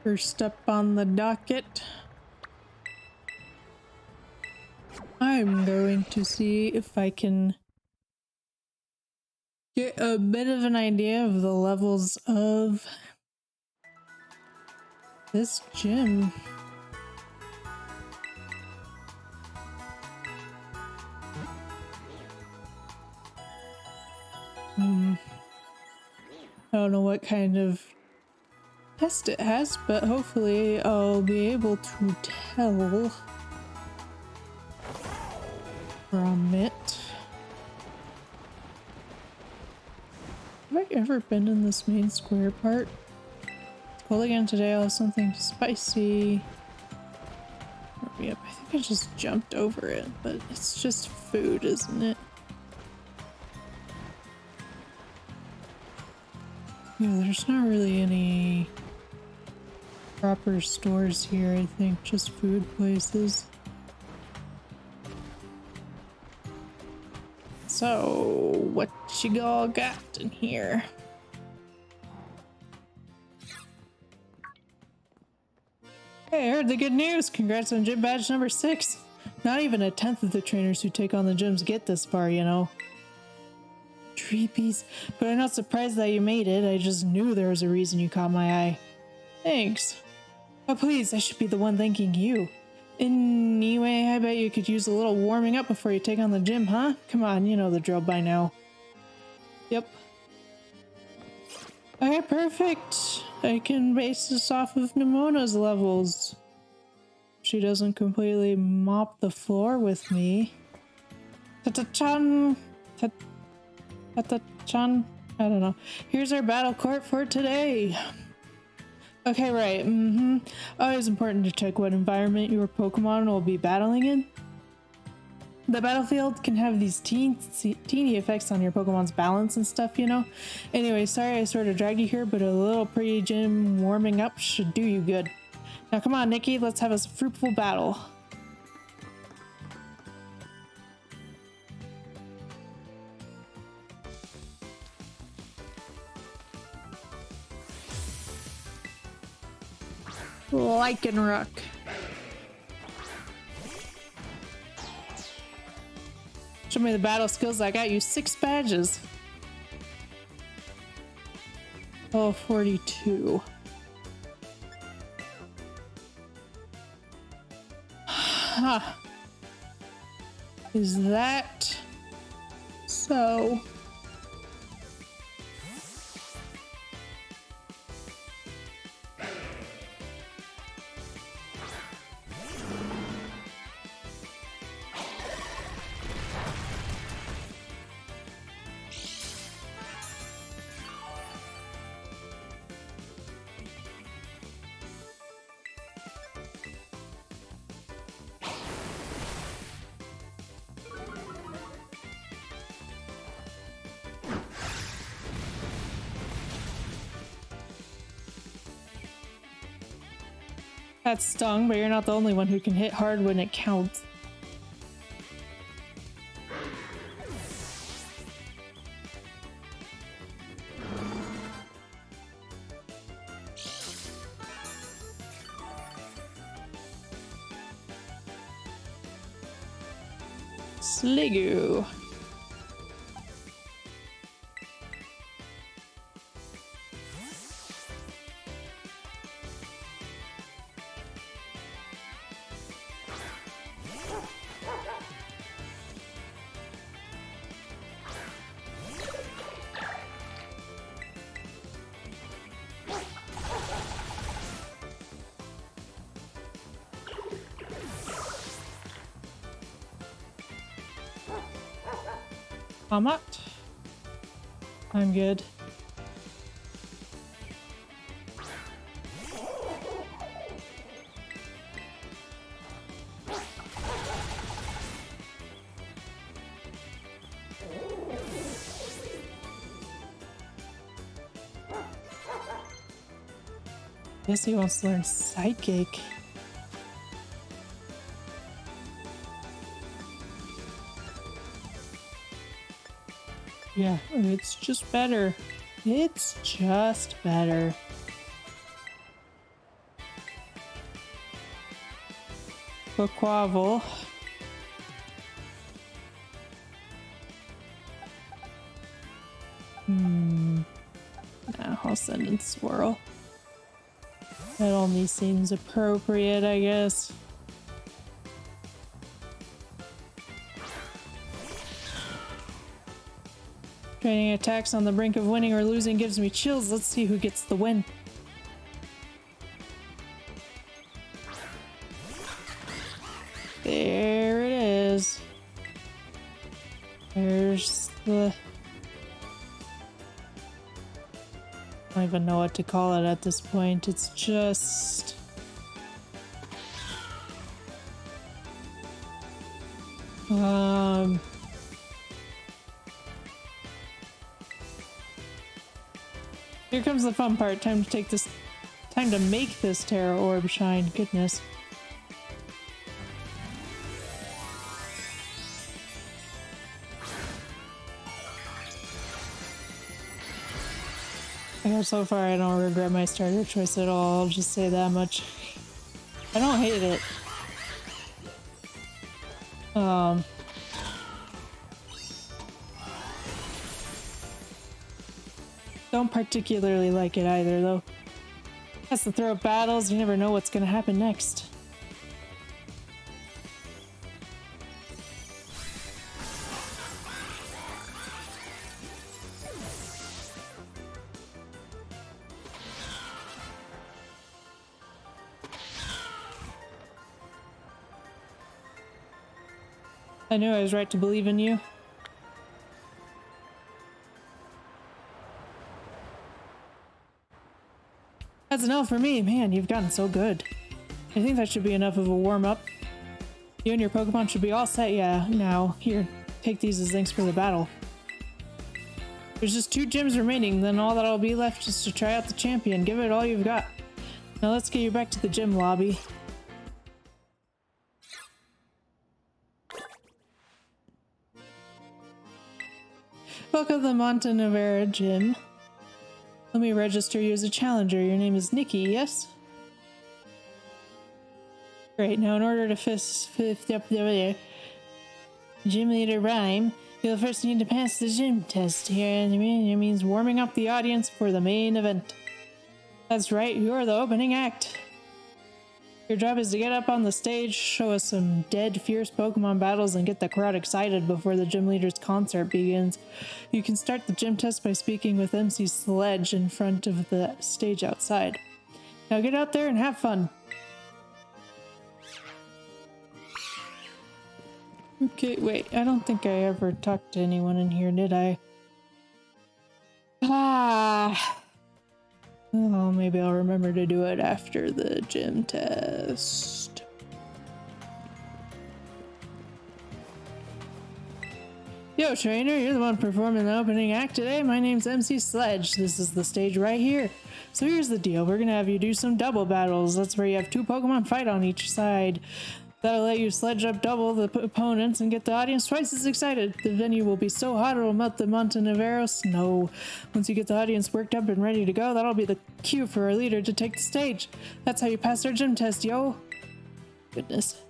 First up on the docket, I'm going to see if I can get a bit of an idea of the levels of this gym. I don't know what kind of test it has, but hopefully I'll be able to tell from it. Have I ever been in this main square part? It's cold again today. I'll have something spicy. Yep, I think I just jumped over it, but it's just food, isn't it? Yeah, there's not really any proper stores here, I think, just food places. So, what you all got in here? Hey, I heard the good news! Congrats on gym badge number 6! Not even a tenth of the trainers who take on the gyms get this far, you know. Treepies, but I'm not surprised that you made it. I just knew there was a reason you caught my eye. Thanks. Oh please, I should be the one thanking you. Anyway, I bet you could use a little warming up before you take on the gym, huh? Come on, you know the drill by now. Yep. Okay, perfect. I can base this off of Nemona's levels. She doesn't completely mop the floor with me. Ta-ta-chan! Ta-ta-chan? I don't know. Here's our battle court for today. Okay, right. Always important to check what environment your Pokemon will be battling in. The battlefield can have these teeny effects on your Pokemon's balance and stuff, you know? Anyway, sorry I sort of dragged you here, but a little pre-gym warming up should do you good. Now come on, Nikki, let's have a fruitful battle. Lycanroc. Show me the battle skills. I got you 6 badges. Oh, 42. Huh. Is that so? That stung, but you're not the only one who can hit hard when it counts. Sliggoo. Amat? I'm good. Guess he wants to learn Psychic. Yeah, it's just better. It's just better. Quavel. Nah, I'll send in Swirl. That only seems appropriate, I guess. Training attacks on the brink of winning or losing gives me chills. Let's see who gets the win. There it is. There's the... I don't even know what to call it at this point. It's just... Here comes the fun part. Time to make this Terra Orb shine. Goodness. So far, I don't regret my starter choice at all. I'll just say that much. I don't hate it. Don't particularly like it either, though. That's the throw of battles. You never know what's gonna happen next. I knew I was right to believe in you. That's an L for me. Man, you've gotten so good. I think that should be enough of a warm-up. You and your Pokemon should be all set, yeah. Now, here, take these as thanks for the battle. There's just 2 gyms remaining, then all that'll be left is to try out the champion. Give it all you've got. Now let's get you back to the gym lobby. Welcome to the Montenevera Gym. Let me register you as a challenger. Your name is Nikki, yes? Great, now in order to fifth up the gym leader Ryme, you'll first need to pass the gym test here, and it means warming up the audience for the main event. That's right, you're the opening act. Your job is to get up on the stage, show us some dead, fierce Pokemon battles, and get the crowd excited before the gym leader's concert begins. You can start the gym test by speaking with MC Sledge in front of the stage outside. Now get out there and have fun. Okay, wait, I don't think I ever talked to anyone in here, did I? Oh, maybe I'll remember to do it after the gym test. Yo, trainer, you're the one performing the opening act today. My name's MC Sledge. This is the stage right here. So here's the deal. We're gonna have you do some double battles. That's where you have 2 Pokemon fight on each side. That'll let you sledge up double the opponents and get the audience twice as excited. The venue will be so hot it'll melt the Montenevera snow. Once you get the audience worked up and ready to go, that'll be the cue for our leader to take the stage. That's how you pass our gym test, yo. Goodness.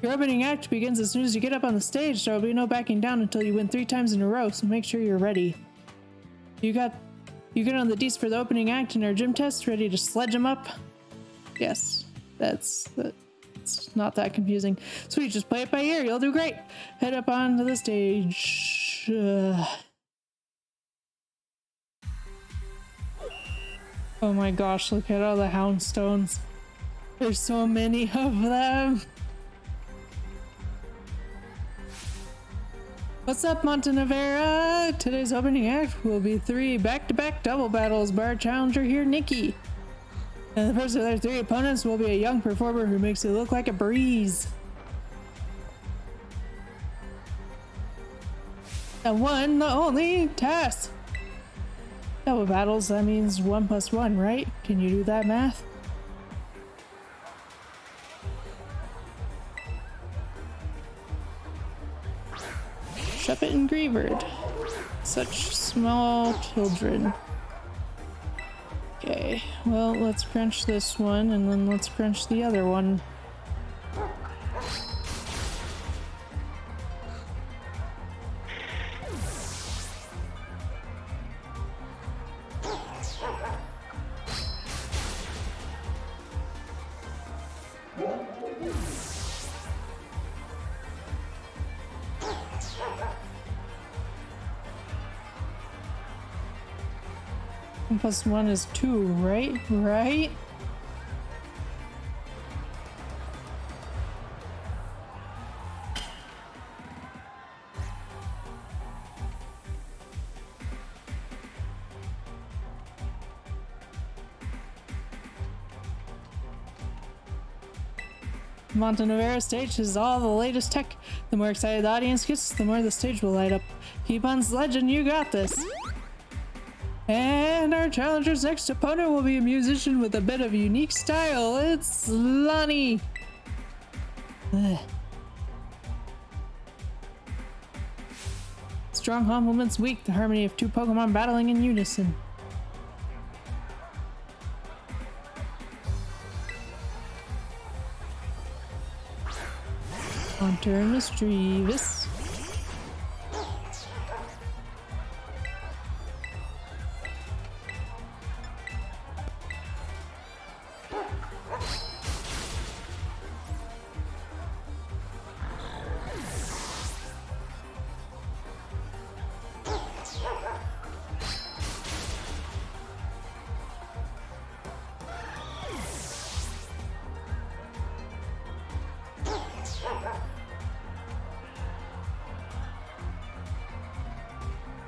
Your opening act begins as soon as you get up on the stage. There'll be no backing down until you win 3 times in a row, so make sure you're ready. You get on the D's for the opening act and our gym test, ready to sledge them up? Yes, it's not that confusing. Sweet, just play it by ear. You'll do great. Head up onto the stage. Oh my gosh, look at all the Houndstones. There's so many of them. What's up, Montenevera? Today's opening act will be 3 back-to-back double battles by our challenger here, Nikki. And the first of their 3 opponents will be a young performer who makes it look like a breeze. The one, the only, Tess. Double battles, that means 1 + 1, right? Can you do that math? Shuppet and Greavard. Such small children. Okay, well, let's crunch this one, and then let's crunch the other one. 1 plus 1 is 2, right? Right? Montenevera stage has all the latest tech. The more excited the audience gets, the more the stage will light up. Keep on sledging, you got this. And our challenger's next opponent will be a musician with a bit of unique style. It's Lonnie. Ugh. Strong complements weak, the harmony of two Pokemon battling in unison. Haunter Mischievous.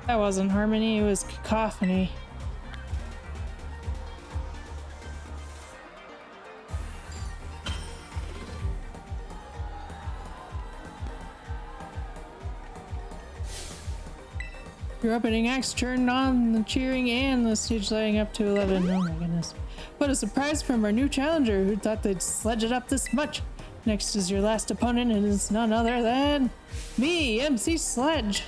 That wasn't harmony, it was cacophony. Your opening acts turned on the cheering and the stage lighting up to 11. Oh my goodness. What a surprise from our new challenger who thought they'd sledge it up this much. Next is your last opponent and it's none other than me, MC Sledge.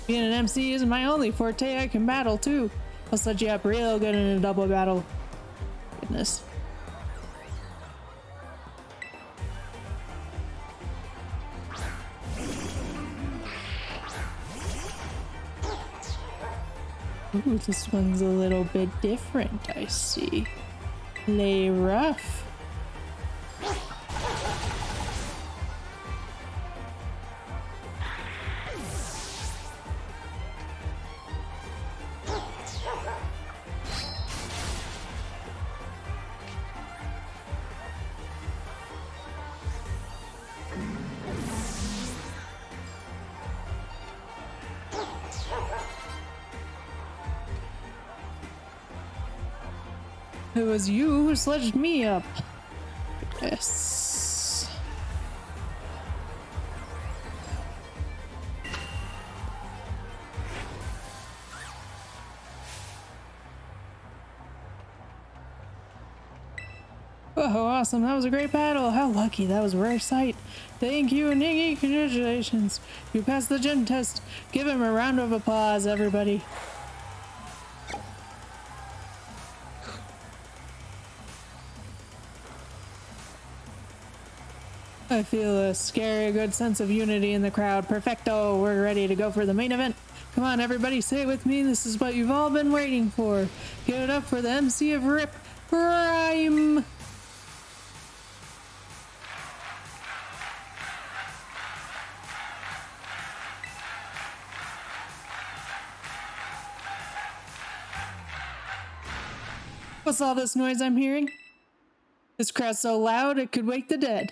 Being an MC isn't my only forte, I can battle too. I'll sledge you up real good in a double battle. Goodness. Ooh, this one's a little bit different, I see. Lay rough. It was you who sledged me up. Yes. Oh, awesome. That was a great battle. How lucky. That was a rare sight. Thank you, Niggy. Congratulations. You passed the gym test. Give him a round of applause, everybody. I feel a scary good sense of unity in the crowd. Perfecto, we're ready to go for the main event. Come on, everybody, say it with me. This is what you've all been waiting for. Give it up for the MC of RIP, Ryme. What's all this noise I'm hearing? This crowd's so loud it could wake the dead.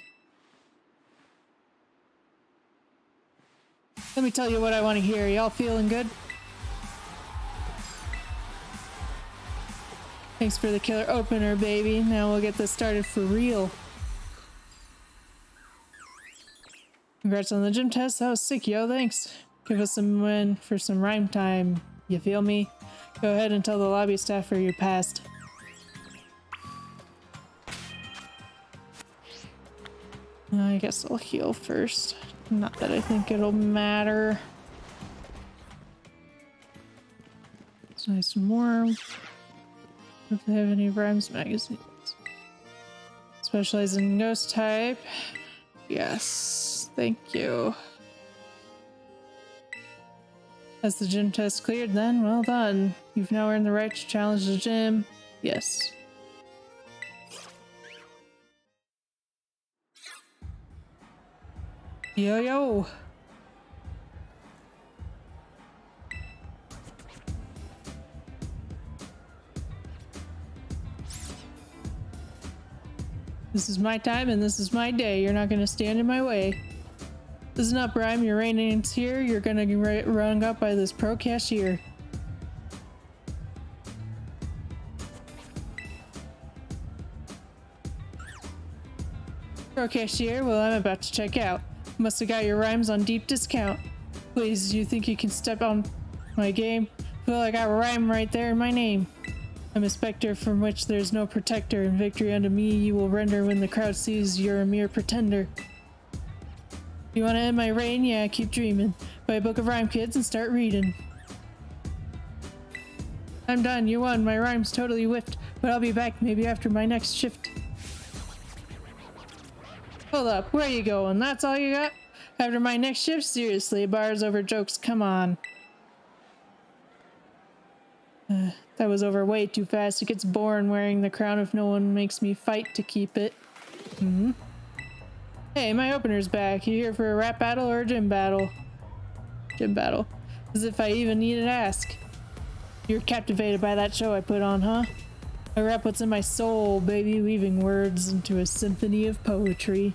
Let me tell you what I want to hear. Y'all feeling good? Thanks for the killer opener, baby. Now we'll get this started for real. Congrats on the gym test. That was sick, yo. Thanks. Give us some win for some rhyme time. You feel me? Go ahead and tell the lobby staffer you passed. I guess I'll heal first. Not that I think it'll matter. It's nice and warm. If they have any Rhymes magazines. Specialize in ghost type. Yes, thank you. Has the gym test cleared then? Well done. You've now earned the right to challenge the gym. Yes. Yo yo! This is my time and this is my day. You're not gonna stand in my way. Listen up, Ryme. Your reigns here. You're gonna get rung up by this pro cashier. Pro cashier? Well, I'm about to check out. Must have got your rhymes on deep discount. Please, do you think you can step on my game? Well, I got Ryme right there in my name. I'm a specter from which there's no protector, and victory unto me you will render when the crowd sees you're a mere pretender. You want to end my reign? Yeah, keep dreaming. Buy a book of rhyme, kids, and start reading. I'm done. You won. My rhyme's totally whiffed, but I'll be back maybe after my next shift. Hold up. Where are you going? That's all you got? After my next shift? Seriously, bars over jokes. Come on. That was over way too fast. It gets boring wearing the crown if no one makes me fight to keep it. Hey, my opener's back. You here for a rap battle or a gym battle? Gym battle. As if I even need to ask. You're captivated by that show I put on, huh? I rap what's in my soul, baby, weaving words into a symphony of poetry.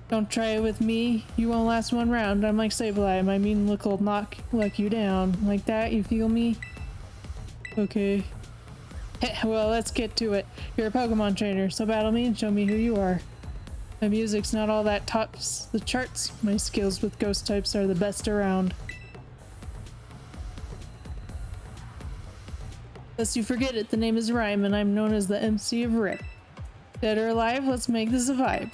Don't try it with me. You won't last one round. I'm like Sableye. My mean look will knock you down. Like that, you feel me? Okay. Well, let's get to it. You're a Pokemon trainer, so battle me and show me who you are. My music's not all that tops the charts. My skills with ghost types are the best around. Lest you forget it, the name is Ryme, and I'm known as the MC of Rip. Dead or alive, let's make this a vibe.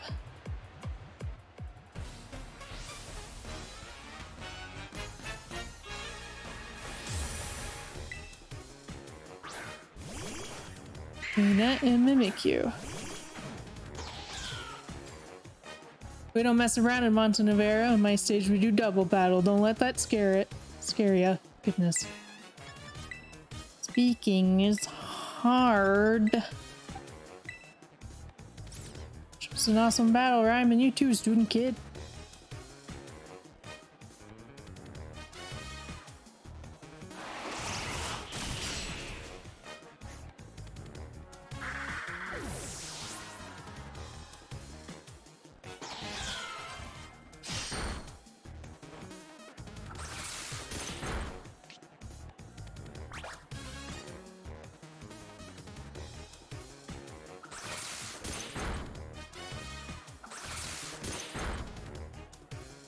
That and Mimikyu. We don't mess around in Montenevera. On my stage we do double battle. Don't let that scare ya. Goodness. Speaking is hard. Just an awesome battle, Ryme, and you too, student kid.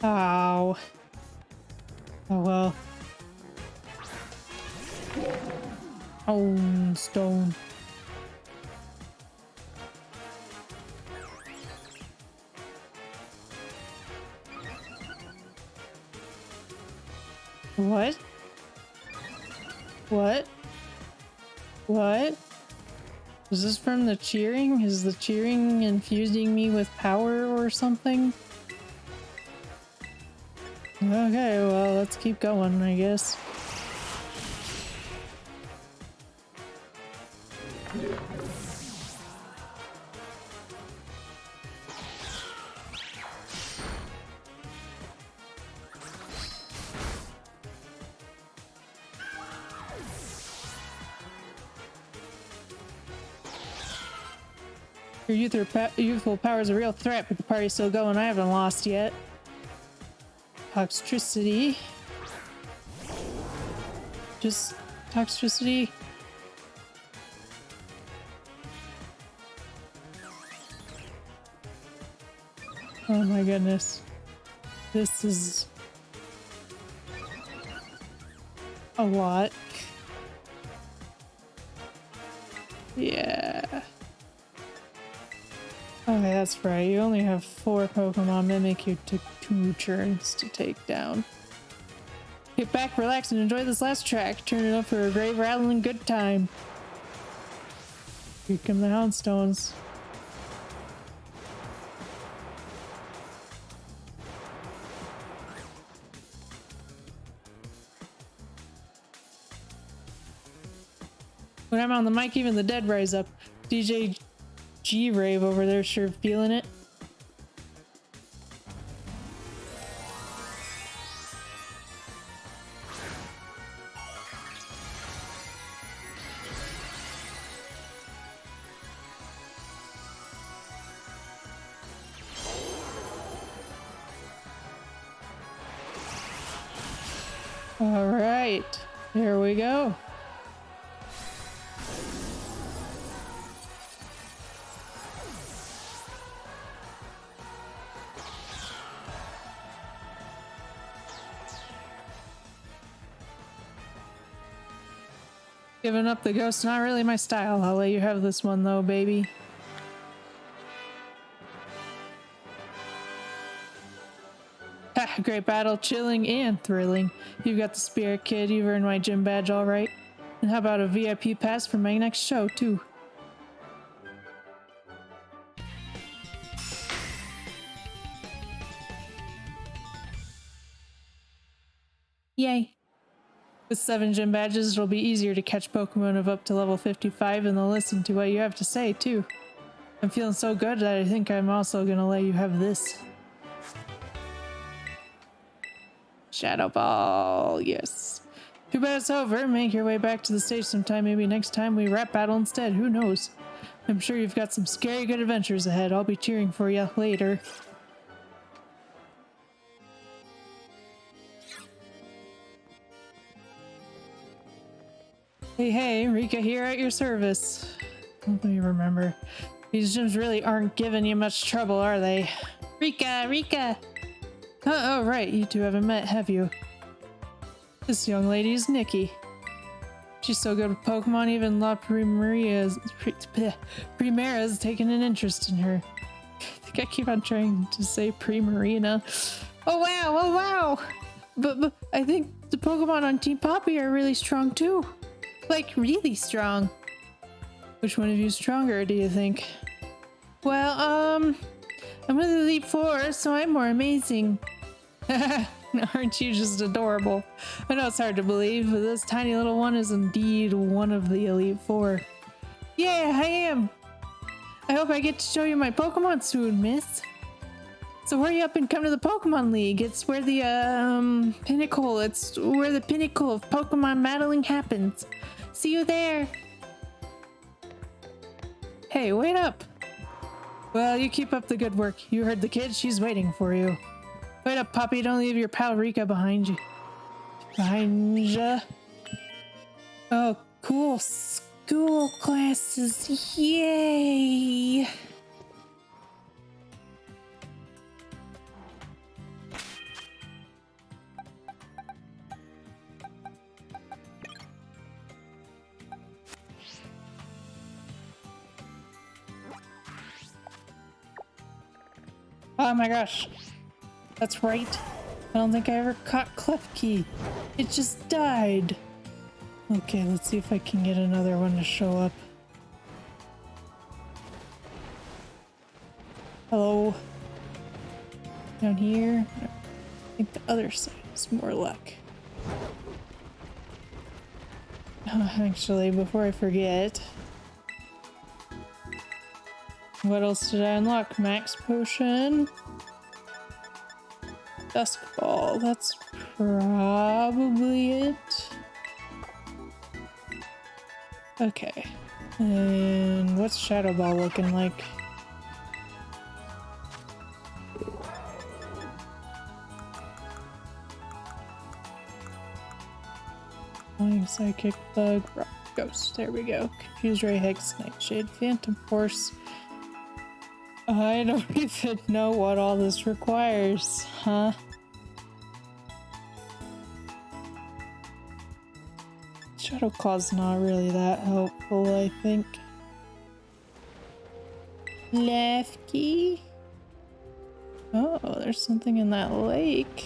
Oh. Oh well. Oh, stone. What? What? What? Is this from the cheering? Is the cheering infusing me with power or something? Okay, well, let's keep going, I guess. Your youthful power is a real threat, but the party's still going. I haven't lost yet. Toxicity. Just toxicity. Oh my goodness. This is a lot. Yeah. Okay, that's right. You only have 4 Pokemon. Mimikyu took 2 turns to take down. Get back, relax, and enjoy this last track. Turn it up for a great rattling good time. Here come the Houndstones. When I'm on the mic, even the dead rise up. DJ G-Rave over there sure feeling it. All right, here we go. Giving up the ghost, not really my style. I'll let you have this one though, baby. Ha, great battle, chilling and thrilling. You've got the spirit, kid. You've earned my gym badge all right. And how about a VIP pass for my next show, too? Yay. With 7 gym badges, it'll be easier to catch Pokemon of up to level 55, and they'll listen to what you have to say, too. I'm feeling so good that I think I'm also gonna let you have this. Shadow Ball, yes. Too bad it's over. Make your way back to the stage sometime. Maybe next time we rap battle instead. Who knows? I'm sure you've got some scary good adventures ahead. I'll be cheering for you later. Hey, Rika here at your service. Let me remember. These gyms really aren't giving you much trouble, are they? Rika! Oh, right, you two haven't met, have you? This young lady is Nikki. She's so good with Pokemon, even La Primera's taken an interest in her. I think I keep on trying to say Primarina. Oh wow! But I think the Pokemon on Team Poppy are really strong too. Like, really strong. Which one of you is stronger, do you think? Well, I'm with Elite Four, so I'm more amazing. Aren't you just adorable? I know it's hard to believe, but this tiny little one is indeed one of the Elite Four. Yeah, I am. I hope I get to show you my Pokemon soon, miss. So hurry up and come to the Pokemon League. It's where the, it's where the pinnacle of Pokemon battling happens. See you there. Hey, wait up. Well, you keep up the good work. You heard the kid. She's waiting for you. Wait up, Poppy. Don't leave your pal Rika behind you. Oh, cool. School classes. Yay. Oh my gosh. That's right. I don't think I ever caught Klefki. It just died. Okay, let's see if I can get another one to show up. Hello. Down here? No, I think the other side is more luck. Actually, before I forget, what else did I unlock? Max Potion. Dusk Ball. That's probably it. Okay. And what's Shadow Ball looking like? Flying Psychic, Bug, Rock, Ghost. There we go. Confused Ray, Hex, Nightshade, Phantom Force. I don't even know what all this requires, huh? Shadow Claw's not really that helpful, I think. Lefty? Oh, there's something in that lake.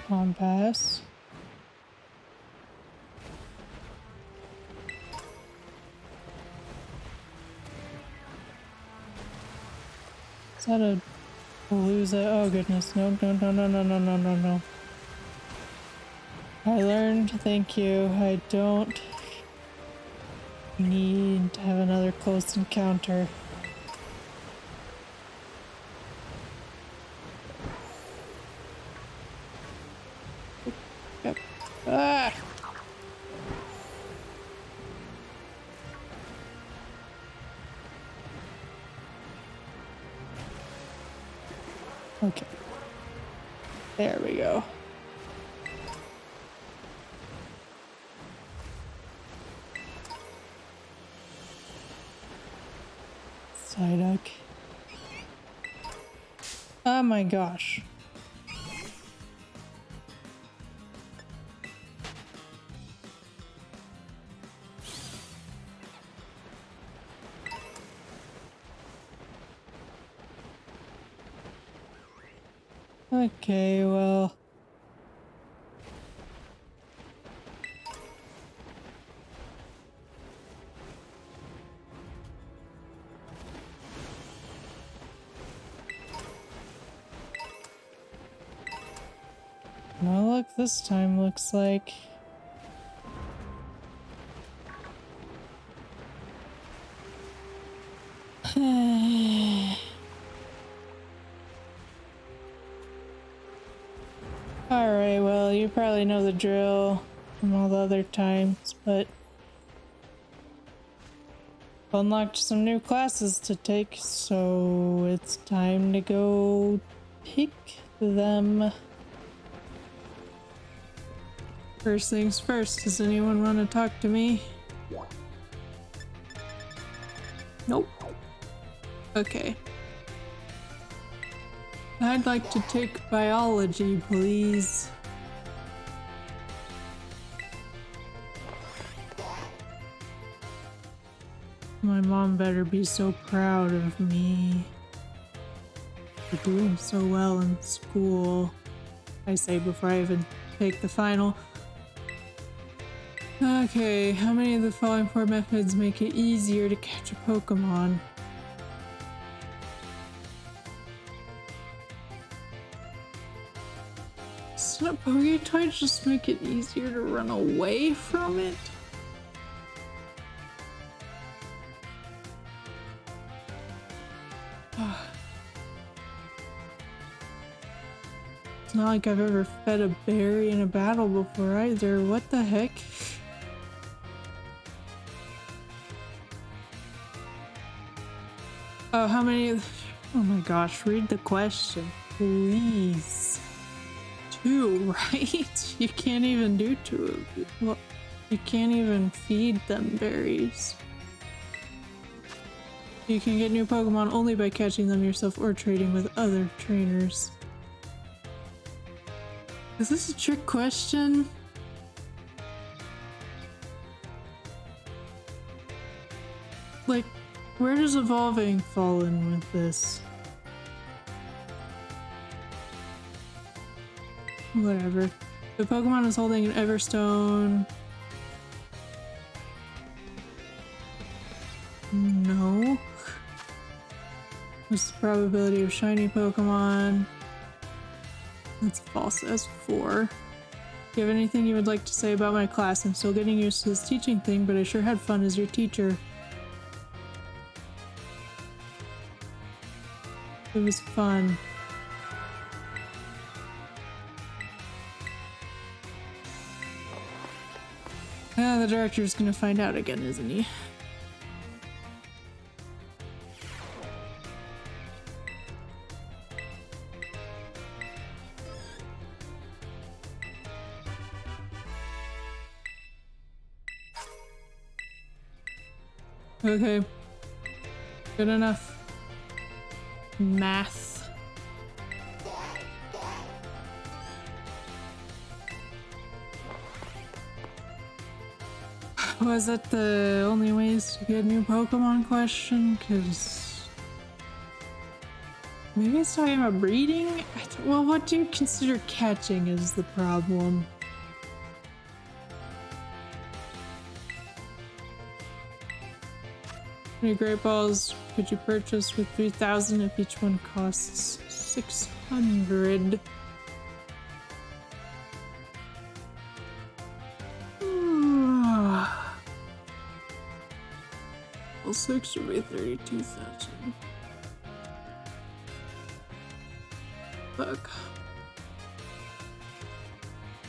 Compass. Is that a Palooza? Oh goodness, no. I learned, thank you. I don't need to have another close encounter. Yep. Ah! Okay. There we go. Psyduck. Oh my gosh. Okay, well. No luck this time, looks like. Alright, well, you probably know the drill from all the other times, but unlocked some new classes to take, so it's time to go pick them. First things first, does anyone want to talk to me? Nope. Okay. I'd like to take biology, please. My mom better be so proud of me for doing so well in school. I say before I even take the final. Okay, how many of the following 4 methods make it easier to catch a Pokemon? Doesn't a Poketoy just make it easier to run away from it? It's not like I've ever fed a berry in a battle before either. What the heck? Oh, how many? Oh my gosh, read the question, please. 2, right? You can't even do 2 of it. Well, you can't even feed them berries. You can get new Pokemon only by catching them yourself or trading with other trainers. Is this a trick question? Like, where does evolving fall in with this? Whatever. The Pokemon is holding an Everstone. No. What's the probability of shiny Pokemon? That's false. That's 4. Do you have anything you would like to say about my class? I'm still getting used to this teaching thing, but I sure had fun as your teacher. It was fun. The director's gonna find out again, isn't he? Okay. Good enough. Math. Was that the only ways to get a new Pokemon question? Because maybe it's talking about breeding? Well, what do you consider catching is the problem? How many Great Balls could you purchase with 3,000 if each one costs 600? Well, 6 would be 32,000. Fuck.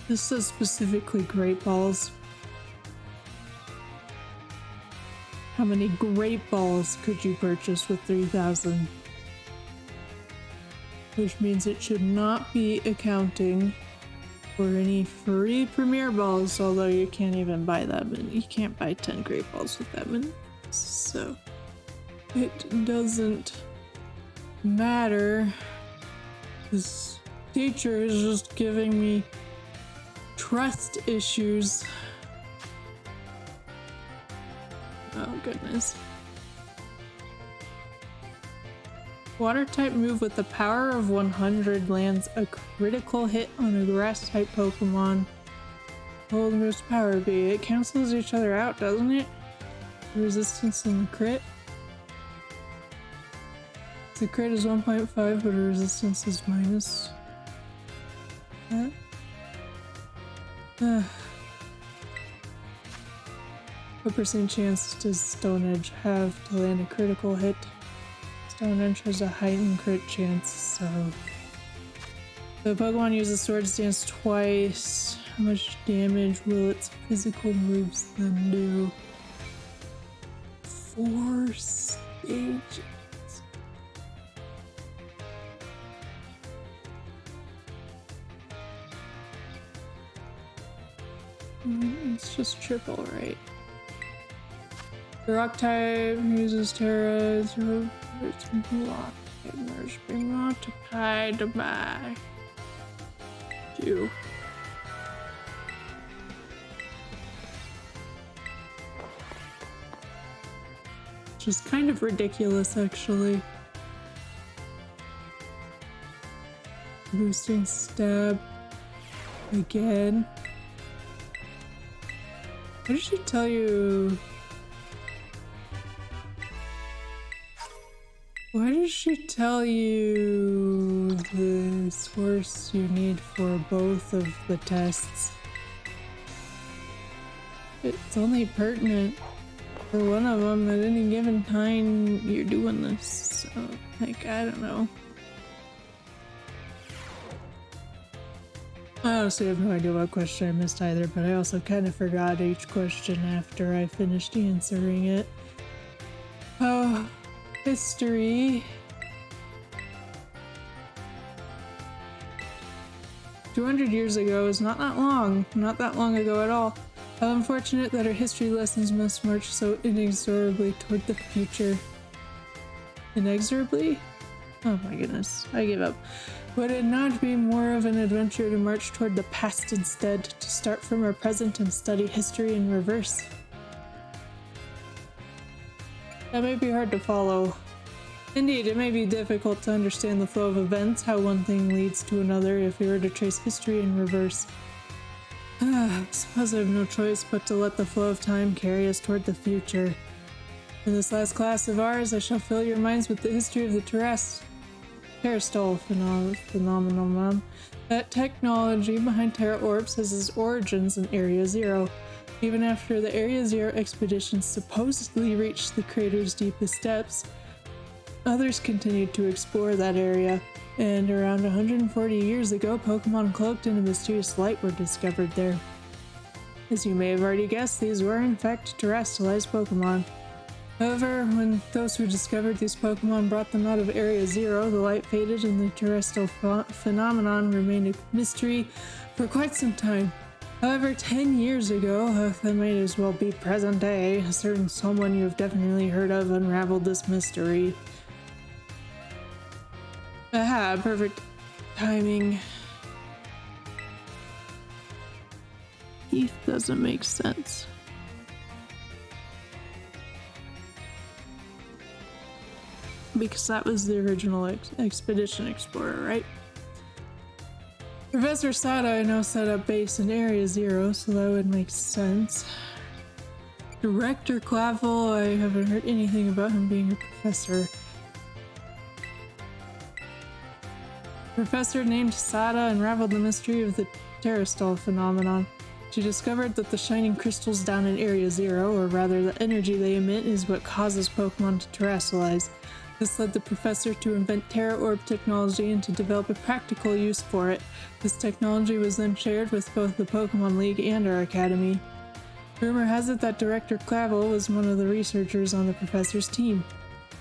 This says specifically great balls. How many great balls could you purchase with 3,000? Which means it should not be accounting for any free premier balls, although you can't even buy that many. You can't buy 10 great balls with that many. So it doesn't matter. This teacher is just giving me trust issues. Oh goodness. Water type move with the power of 100 lands a critical hit on a grass type Pokemon. What will the most power be? It cancels each other out, doesn't it? Resistance and the crit. The crit is 1.5, but the resistance is minus that. What percent chance does Stone Edge have to land a critical hit? Stone Edge has a heightened crit chance, so... The Pokemon uses Swords Dance twice. How much damage will its physical moves then do? 4 stages. It's just triple, right? The rock type uses Terra, zero its block must be multiplied by 2. Which is kind of ridiculous, actually. Boosting stab again. What did she tell you? Why did she tell you the source you need for both of the tests? It's only pertinent for one of them at any given time you're doing this, so, like, I don't know. I honestly have no idea what question I missed either, but I also kind of forgot each question after I finished answering it. Oh, history. 200 years ago is not that long ago at all. How unfortunate that our history lessons must march so inexorably toward the future. Inexorably? Oh my goodness, I give up. Would it not be more of an adventure to march toward the past instead, to start from our present and study history in reverse? That may be hard to follow. Indeed, it may be difficult to understand the flow of events, how one thing leads to another, if we were to trace history in reverse. I suppose I have no choice but to let the flow of time carry us toward the future. In this last class of ours, I shall fill your minds with the history of the Terrestrial phenomenon. That technology behind Terra Orbs has its origins in Area Zero. Even after the Area Zero expedition supposedly reached the crater's deepest depths, others continued to explore that area, and around 140 years ago, Pokemon cloaked in a mysterious light were discovered there. As you may have already guessed, these were in fact terrestrialized Pokemon. However, when those who discovered these Pokemon brought them out of Area Zero, the light faded and the terrestrial phenomenon remained a mystery for quite some time. However, 10 years ago, that might as well be present day, a certain someone you have definitely heard of unraveled this mystery. Aha, perfect timing. Heath doesn't make sense. Because that was the original Expedition Explorer, right? Professor Sada, I know, set up base in Area Zero, so that would make sense. Director Clavel, I haven't heard anything about him being a professor. Professor named Sada unraveled the mystery of the terrestrial phenomenon. She discovered that the shining crystals down in Area Zero, or rather the energy they emit, is what causes Pokemon to terrestrialize. This led the professor to invent Terra Orb technology and to develop a practical use for it. This technology was then shared with both the Pokemon League and our academy. Rumor has it that Director Clavel was one of the researchers on the professor's team.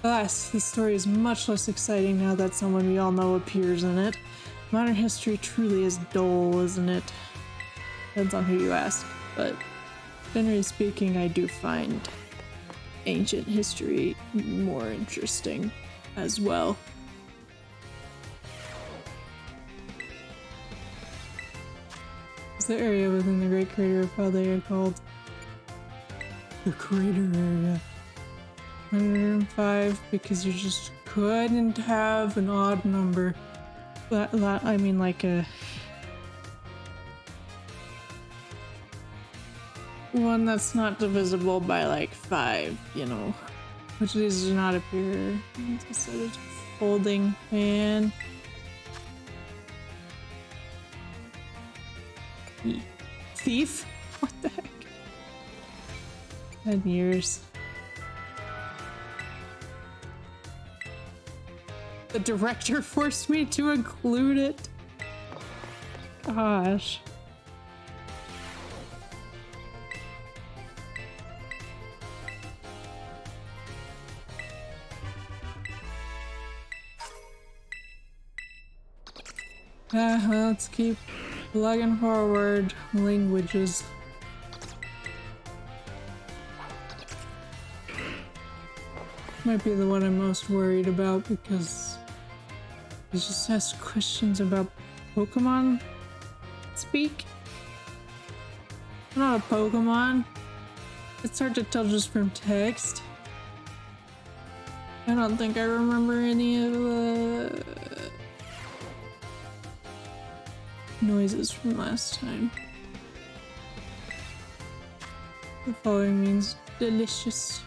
Alas, this story is much less exciting now that someone we all know appears in it. Modern history truly is dull, isn't it? Depends on who you ask, but generally speaking, I do find ancient history more interesting as well. What's the area within the Great Crater of Paldea called? The crater area. 105 because you just couldn't have an odd number. I mean like a one that's not divisible by like 5, you know, which does not appear. Instead of folding fan. Thief? What the heck? 10 years. The director forced me to include it. Gosh. Let's keep plugging forward languages. Might be the one I'm most worried about because it just asks questions about Pokemon speak. I'm not a Pokemon. It's hard to tell just from text. I don't think I remember any of the noises from last time. The following means delicious.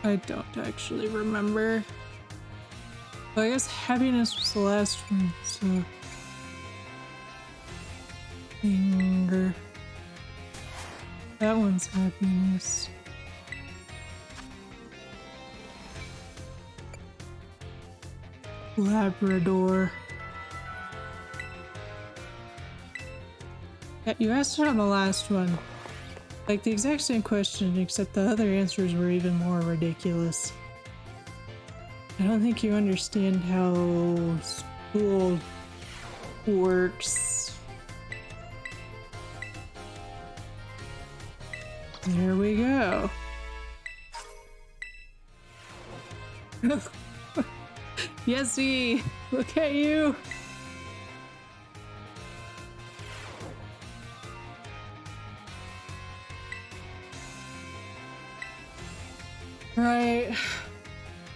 I don't actually remember. Well, I guess happiness was the last one, so anger. That one's happiness. Labrador. Yeah, you asked it on the last one. Like the exact same question, except the other answers were even more ridiculous. I don't think you understand how school works. There we go. Yesy! Look at you! Right.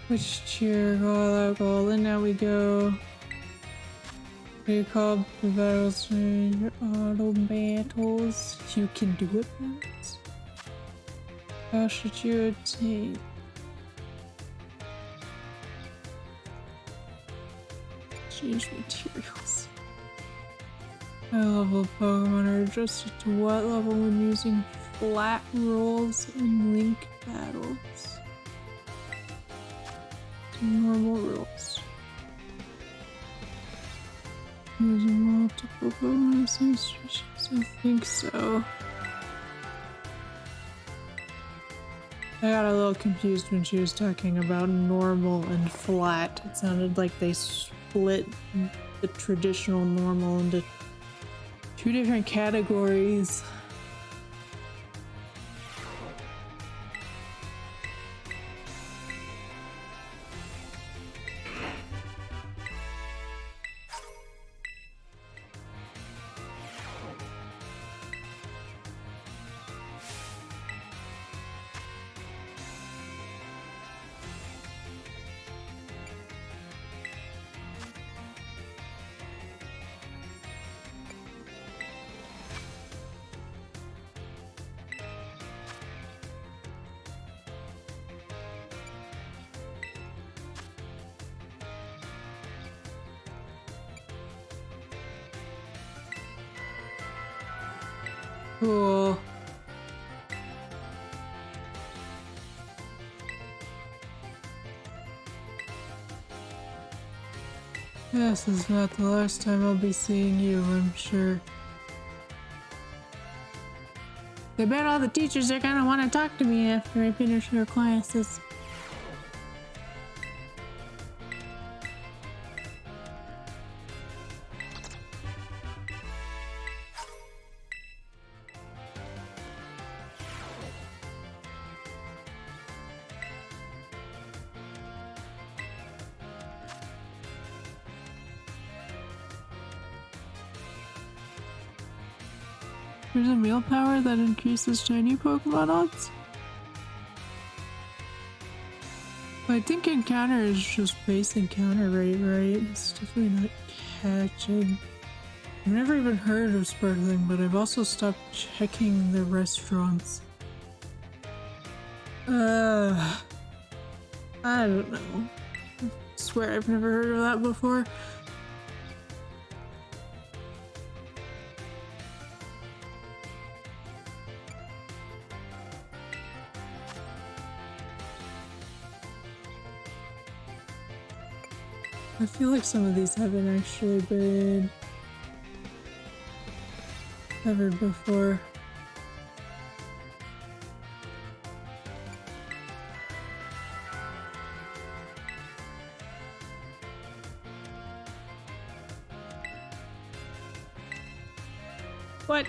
Which cheer? All out goal. And now we go. We call the battles your auto battles. You can do it, Max. How should you obtain? Change materials. High level Pokemon are adjusted to what level when using flat rolls in link battles? Normal rolls. Using multiple Pokemon same species? I think so. I got a little confused when she was talking about normal and flat. It sounded like they split the traditional normal into 2 different categories. Cool. This is not the last time I'll be seeing you, I'm sure. I bet all the teachers are gonna want to talk to me after I finish their classes. There's a meal power that increases shiny Pokemon odds? I think encounter is just base encounter rate, right? It's definitely not catching. I've never even heard of sparkling, but I've also stopped checking the restaurants. I don't know. I swear I've never heard of that before. I feel like some of these haven't actually been covered before. What?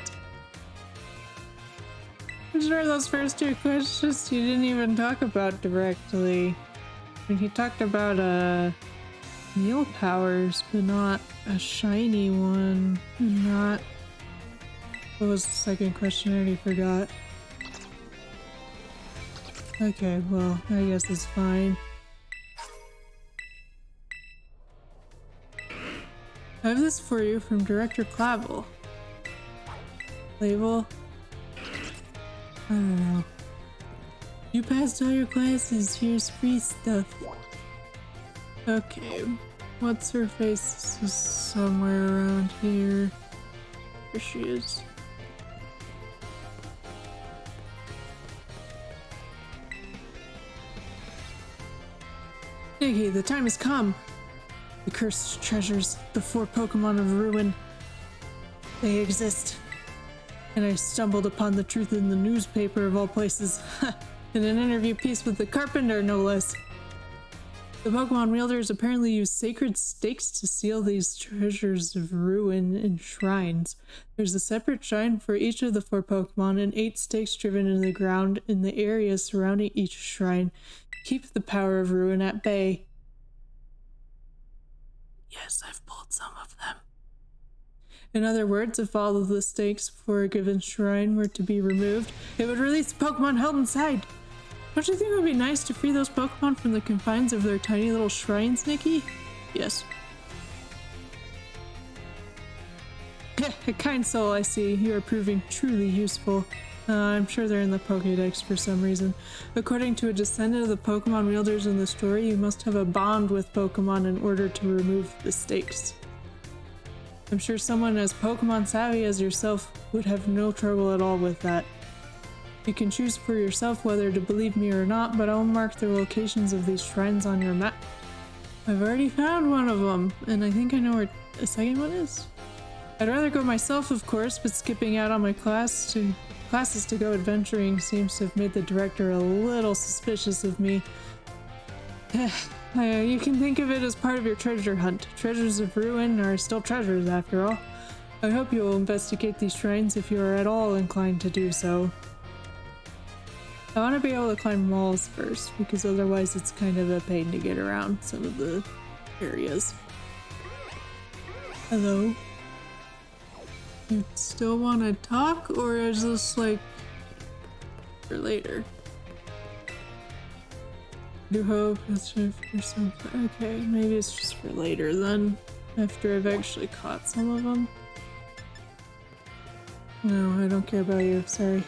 I'm sure those first two questions you didn't even talk about directly. I mean, he talked about, meal powers, but not a shiny one. And not... What was the second question? I already forgot. Okay, well, I guess it's fine. I have this for you from Director Clavel. Label? I don't know. You passed all your classes, here's free stuff. Okay, what's her face? This is somewhere around here. There she is. Nikki, the time has come. The cursed treasures, the 4 Pokemon of Ruin. They exist. And I stumbled upon the truth in the newspaper of all places. In an interview piece with the Carpenter, no less. The Pokemon wielders apparently use sacred stakes to seal these treasures of ruin in shrines. There's a separate shrine for each of the 4 Pokemon and 8 stakes driven into the ground in the area surrounding each shrine. Keep the power of ruin at bay. Yes, I've pulled some of them. In other words, if all of the stakes for a given shrine were to be removed, it would release the Pokemon held inside. Don't you think it would be nice to free those Pokemon from the confines of their tiny little shrines, Nikki? Yes. A kind soul, I see. You are proving truly useful. I'm sure they're in the Pokédex for some reason. According to a descendant of the Pokemon wielders in the story, you must have a bond with Pokemon in order to remove the stakes. I'm sure someone as Pokemon savvy as yourself would have no trouble at all with that. You can choose for yourself whether to believe me or not, but I'll mark the locations of these shrines on your map. I've already found one of them, and I think I know where the second one is. I'd rather go myself, of course, but skipping out on my classes to go adventuring seems to have made the director a little suspicious of me. You can think of it as part of your treasure hunt. Treasures of ruin are still treasures, after all. I hope you will investigate these shrines if you are at all inclined to do so. I want to be able to climb walls first, because otherwise it's kind of a pain to get around some of the areas. Hello? You still want to talk, or is this like for later? I do hope it's for something. Okay, maybe it's just for later then, after I've actually caught some of them. No, I don't care about you, sorry.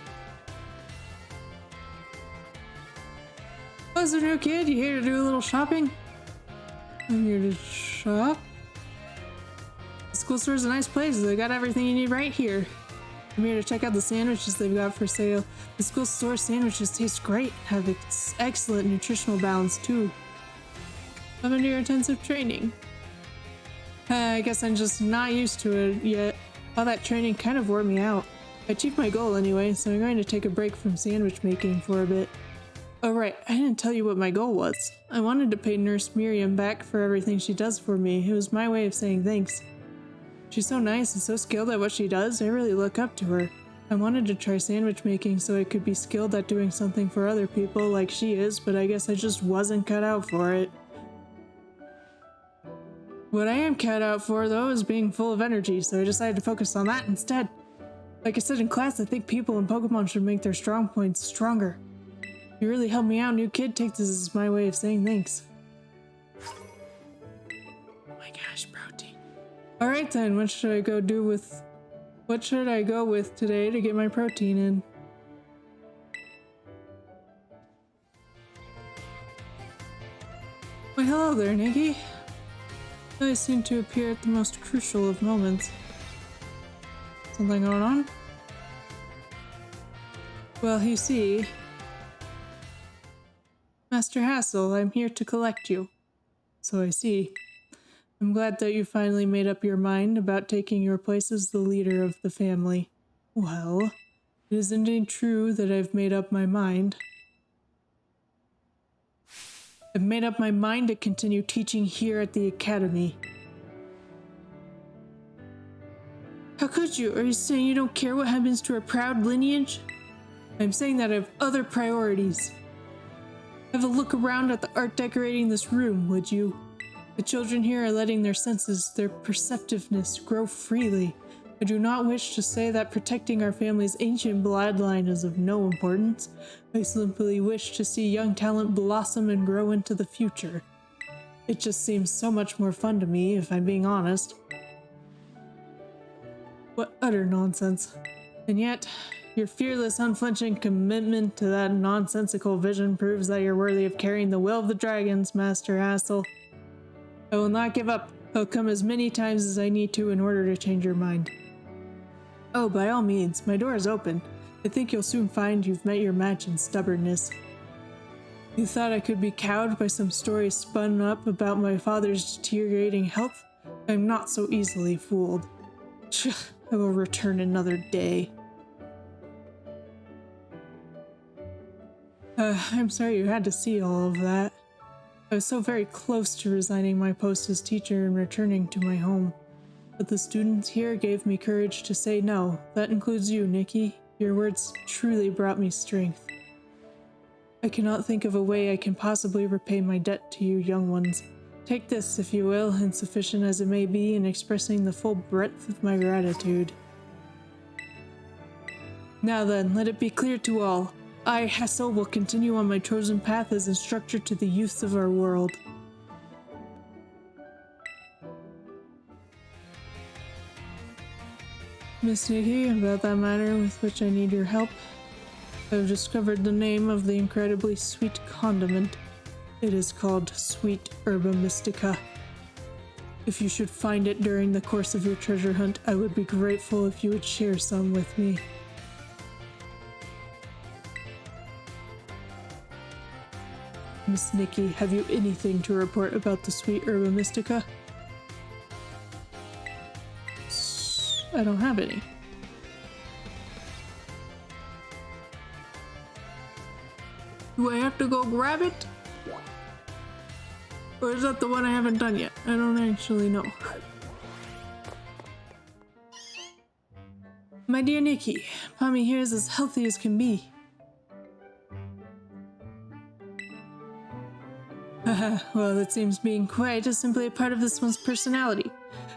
Oh, is there a new kid? You here to do a little shopping? I'm here to shop? The school store's a nice place. They got everything you need right here. I'm here to check out the sandwiches they've got for sale. The school store sandwiches taste great, have excellent nutritional balance too. I'm under your intensive training. I guess I'm just not used to it yet. All that training kind of wore me out. I achieved my goal anyway, so I'm going to take a break from sandwich making for a bit. Oh right, I didn't tell you what my goal was. I wanted to pay Nurse Miriam back for everything she does for me. It was my way of saying thanks. She's so nice and so skilled at what she does, I really look up to her. I wanted to try sandwich making so I could be skilled at doing something for other people like she is, but I guess I just wasn't cut out for it. What I am cut out for, though, is being full of energy, so I decided to focus on that instead. Like I said in class, I think people in Pokemon should make their strong points stronger. You really helped me out, new kid. Take this as my way of saying thanks. Oh my gosh, protein. Alright then, what should I go with today to get my protein in? Why hello there, Nikki. You always seem to appear at the most crucial of moments. Something going on? Well, you see... Master Hassel, I'm here to collect you. So I see. I'm glad that you finally made up your mind about taking your place as the leader of the family. Well, it is indeed true that I've made up my mind. I've made up my mind to continue teaching here at the academy. How could you? Are you saying you don't care what happens to our proud lineage? I'm saying that I have other priorities. Have a look around at the art decorating this room, would you? The children here are letting their senses, their perceptiveness, grow freely. I do not wish to say that protecting our family's ancient bloodline is of no importance. I simply wish to see young talent blossom and grow into the future. It just seems so much more fun to me, if I'm being honest. What utter nonsense. And yet, your fearless, unflinching commitment to that nonsensical vision proves that you're worthy of carrying the will of the dragons, Master Hassel. I will not give up. I'll come as many times as I need to in order to change your mind. Oh, by all means, my door is open. I think you'll soon find you've met your match in stubbornness. You thought I could be cowed by some stories spun up about my father's deteriorating health? I'm not so easily fooled. I will return another day. I'm sorry you had to see all of that. I was so very close to resigning my post as teacher and returning to my home. But the students here gave me courage to say no. That includes you, Nikki. Your words truly brought me strength. I cannot think of a way I can possibly repay my debt to you young ones. Take this, if you will, insufficient as it may be, in expressing the full breadth of my gratitude. Now then, let it be clear to all. I, Hassel, will continue on my chosen path as instructor to the youths of our world. Miss Nikki, about that matter with which I need your help, I have discovered the name of the incredibly sweet condiment. It is called Sweet Herba Mystica. If you should find it during the course of your treasure hunt, I would be grateful if you would share some with me. Miss Nikki, have you anything to report about the Sweet Herba Mystica? I don't have any. Do I have to go grab it? Or is that the one I haven't done yet? I don't actually know. My dear Nikki, Pommy here is as healthy as can be. Well, it seems being quiet is simply a part of this one's personality.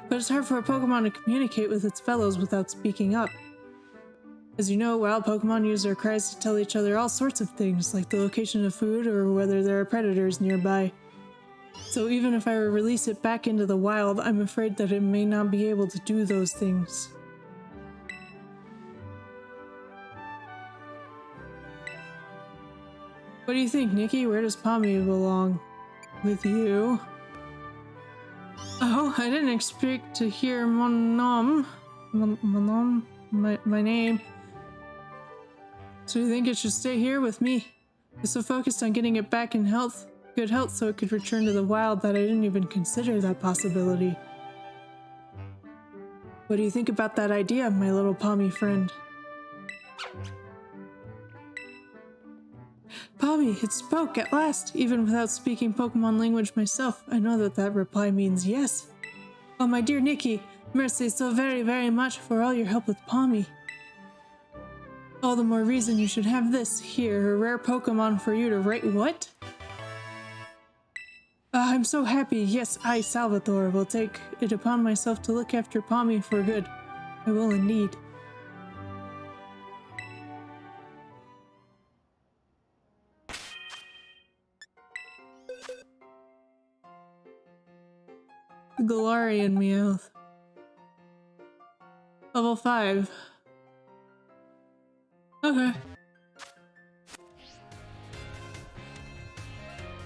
But it's hard for a Pokemon to communicate with its fellows without speaking up. As you know, wild Pokemon use their cries to tell each other all sorts of things, like the location of food or whether there are predators nearby. So even if I release it back into the wild, I'm afraid that it may not be able to do those things. What do you think, Nikki? Where does Pommy belong? With you? Oh, I didn't expect to hear mon nom my name. So you think it should stay here with me? I'm so focused on getting it back in good health so it could return to the wild that I didn't even consider that possibility. What do you think about that idea, my little Pommy friend? Pommy, it spoke at last! Even without speaking Pokemon language myself, I know that that reply means yes. Oh, my dear Nikki, merci so very, very much for all your help with Pommy. All the more reason you should have this. Here, a rare Pokemon for you to rate. What? I'm so happy. Yes, I, Salvatore, will take it upon myself to look after Pommy for good. I will indeed. Galarian Meowth. Level 5. Okay.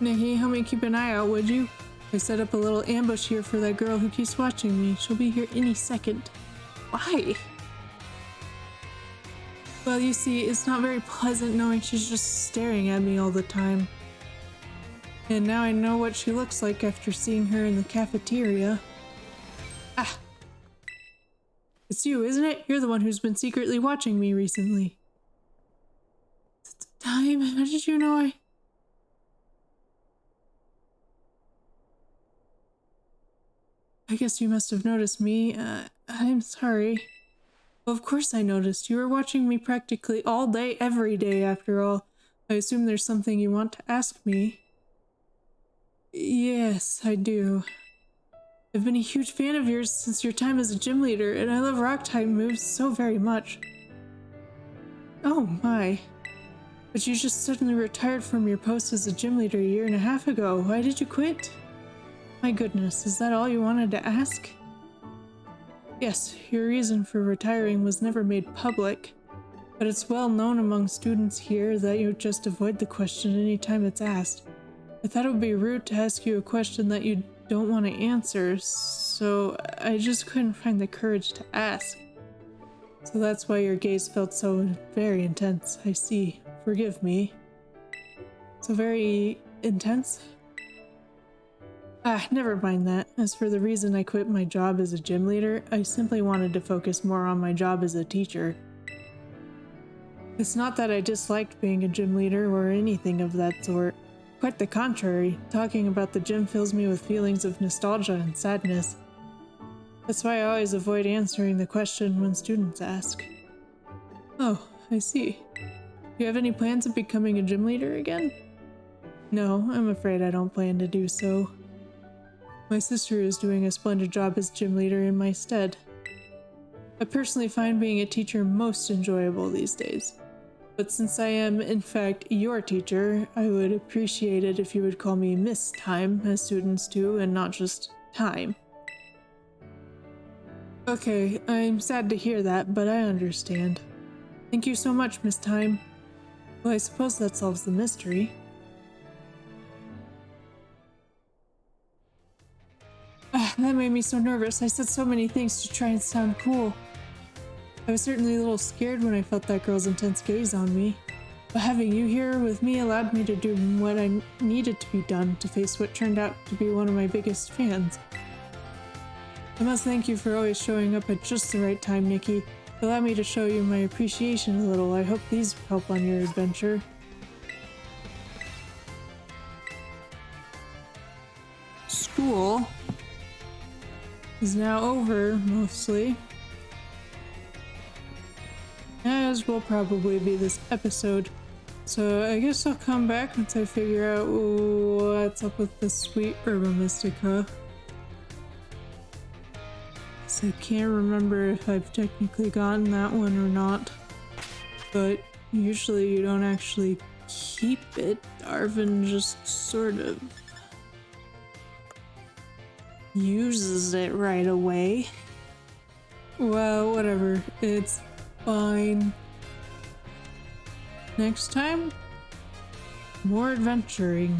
Nikki, help me keep an eye out, would you? I set up a little ambush here for that girl who keeps watching me. She'll be here any second. Why? Well, you see, it's not very pleasant knowing she's just staring at me all the time. And now I know what she looks like after seeing her in the cafeteria. Ah! It's you, isn't it? You're the one who's been secretly watching me recently. It's time. How did you know I guess you must have noticed me. I'm sorry. Well, of course I noticed. You were watching me practically all day, every day, after all. I assume there's something you want to ask me. Yes, I do. I've been a huge fan of yours since your time as a gym leader, and I love rock-type moves so very much. Oh my. But you just suddenly retired from your post as a gym leader a year and a half ago. Why did you quit? My goodness, is that all you wanted to ask? Yes, your reason for retiring was never made public, but it's well known among students here that you just avoid the question anytime it's asked. I thought it would be rude to ask you a question that you don't want to answer, so I just couldn't find the courage to ask. So that's why your gaze felt so very intense. I see. Forgive me. So very intense? Never mind that. As for the reason I quit my job as a gym leader, I simply wanted to focus more on my job as a teacher. It's not that I disliked being a gym leader or anything of that sort. Quite the contrary, talking about the gym fills me with feelings of nostalgia and sadness. That's why I always avoid answering the question when students ask. Oh, I see. Do you have any plans of becoming a gym leader again? No, I'm afraid I don't plan to do so. My sister is doing a splendid job as gym leader in my stead. I personally find being a teacher most enjoyable these days. But since I am, in fact, your teacher, I would appreciate it if you would call me Miss Time, as students do, and not just Time. Okay, I'm sad to hear that, but I understand. Thank you so much, Miss Time. Well, I suppose that solves the mystery. That made me so nervous. I said so many things to try and sound cool. I was certainly a little scared when I felt that girl's intense gaze on me, but having you here with me allowed me to do what I needed to be done to face what turned out to be one of my biggest fans. I must thank you for always showing up at just the right time, Nikki. Allow me to show you my appreciation a little. I hope these help on your adventure. School is now over, mostly. As will probably be this episode. So I guess I'll come back once I figure out what's up with this sweet Herba Mystica. So I can't remember if I've technically gotten that one or not. But usually you don't actually keep it. Arvin just sort of uses it right away. Well, whatever. It's fine. Next time, more adventuring.